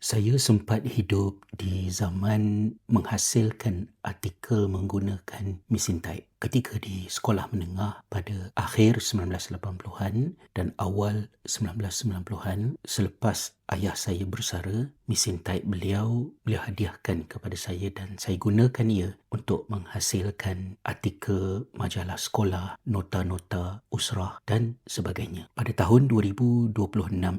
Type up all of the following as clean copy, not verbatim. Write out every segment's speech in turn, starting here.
Saya sempat hidup di zaman menghasilkan artikel menggunakan mesin type ketika di sekolah menengah pada akhir 1980-an dan awal 1990-an. Selepas ayah saya bersara, mesin type beliau hadiahkan kepada saya dan saya gunakan ia untuk menghasilkan artikel majalah sekolah, nota-nota usrah dan sebagainya. Pada tahun 2026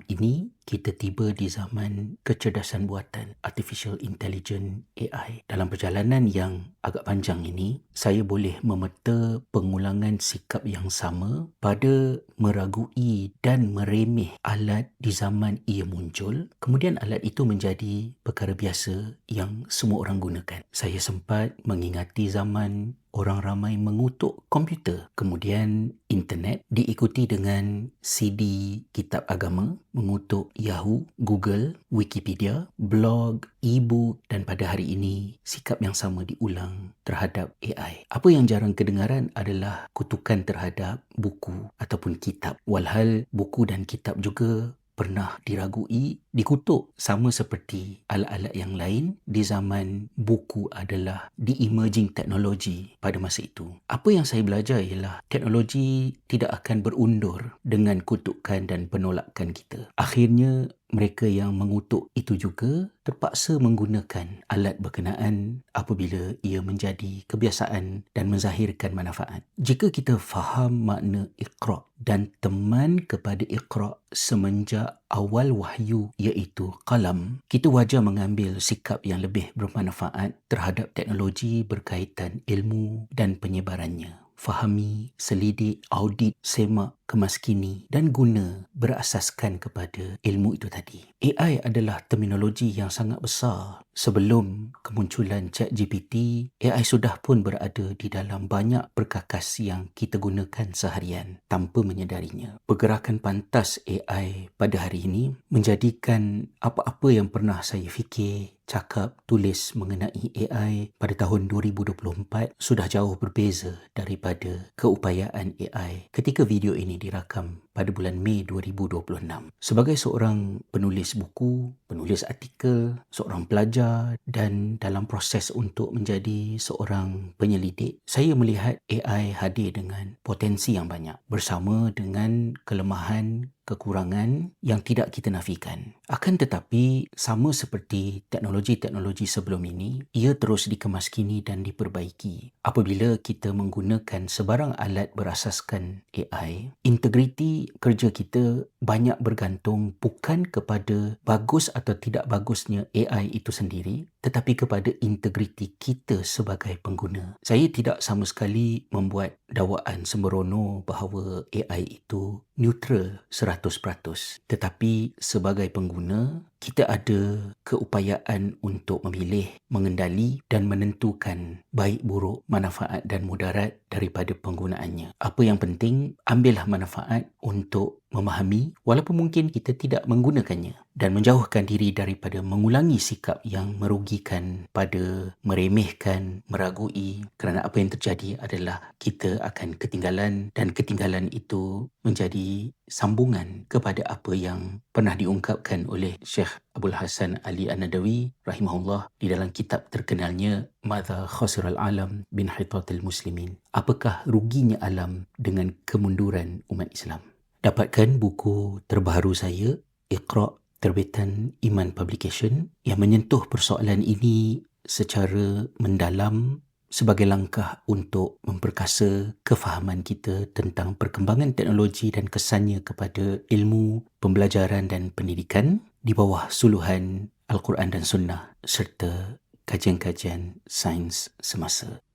ini, kita tiba di zaman kecerdasan buatan, Artificial Intelligence AI. Dalam perjalanan yang agak panjang ini, saya boleh memeta pengulangan sikap yang sama pada meragui dan meremeh alat di zaman ia muncul. Kemudian alat itu menjadi perkara biasa yang semua orang gunakan. Saya sempat mengingati zaman orang ramai mengutuk komputer, kemudian internet diikuti dengan CD kitab agama, mengutuk Yahoo, Google, Wikipedia, blog, e-book dan pada hari ini sikap yang sama diulang terhadap AI. Apa yang jarang kedengaran adalah kutukan terhadap buku ataupun kitab. Walhal buku dan kitab juga pernah diragui, dikutuk sama seperti alat-alat yang lain di zaman buku adalah the emerging technology pada masa itu. Apa yang saya belajar ialah teknologi tidak akan berundur dengan kutukan dan penolakan kita. Akhirnya mereka yang mengutuk itu juga terpaksa menggunakan alat berkenaan apabila ia menjadi kebiasaan dan menzahirkan manfaat. Jika kita faham makna Iqra dan teman kepada Iqra semenjak awal wahyu iaitu qalam, kita wajar mengambil sikap yang lebih bermanfaat terhadap teknologi berkaitan ilmu dan penyebarannya. Fahami, selidik, audit, semak, kemaskini dan guna berasaskan kepada ilmu itu tadi. AI adalah terminologi yang sangat besar. Sebelum kemunculan ChatGPT, AI sudah pun berada di dalam banyak perkakas yang kita gunakan seharian tanpa menyedarinya. Pergerakan pantas AI pada hari ini menjadikan apa-apa yang pernah saya fikir, cakap, tulis mengenai AI pada tahun 2024 sudah jauh berbeza daripada keupayaan AI ketika video ini dirakam pada bulan Mei 2026. Sebagai seorang penulis buku, penulis artikel, seorang pelajar dan dalam proses untuk menjadi seorang penyelidik, saya melihat AI hadir dengan potensi yang banyak bersama dengan kelemahan, kekurangan yang tidak kita nafikan. Akan tetapi, sama seperti teknologi-teknologi sebelum ini, ia terus dikemaskini dan diperbaiki. Apabila kita menggunakan sebarang alat berasaskan AI, integriti kerja kita banyak bergantung bukan kepada bagus atau tidak bagusnya AI itu sendiri, tetapi kepada integriti kita sebagai pengguna. Saya tidak sama sekali membuat dakwaan sembrono bahawa AI itu neutral 100%. Tetapi sebagai pengguna, kita ada keupayaan untuk memilih, mengendali dan menentukan baik buruk, manfaat dan mudarat daripada penggunaannya. Apa yang penting, ambillah manfaat untuk memahami walaupun mungkin kita tidak menggunakannya dan menjauhkan diri daripada mengulangi sikap yang merugikan pada meremehkan, meragui, kerana apa yang terjadi adalah kita akan ketinggalan dan ketinggalan itu menjadi sambungan kepada apa yang pernah diungkapkan oleh Syekh Abdul Hasan Ali An-Nadawi rahimahullah di dalam kitab terkenalnya Madza Khasiral Alam bin Hitatil Muslimin. Apakah ruginya alam dengan kemunduran umat Islam? Dapatkan buku terbaru saya, Iqra, terbitan Iman Publication, yang menyentuh persoalan ini secara mendalam sebagai langkah untuk memperkasa kefahaman kita tentang perkembangan teknologi dan kesannya kepada ilmu, pembelajaran dan pendidikan di bawah suluhan Al-Quran dan Sunnah serta kajian-kajian sains semasa.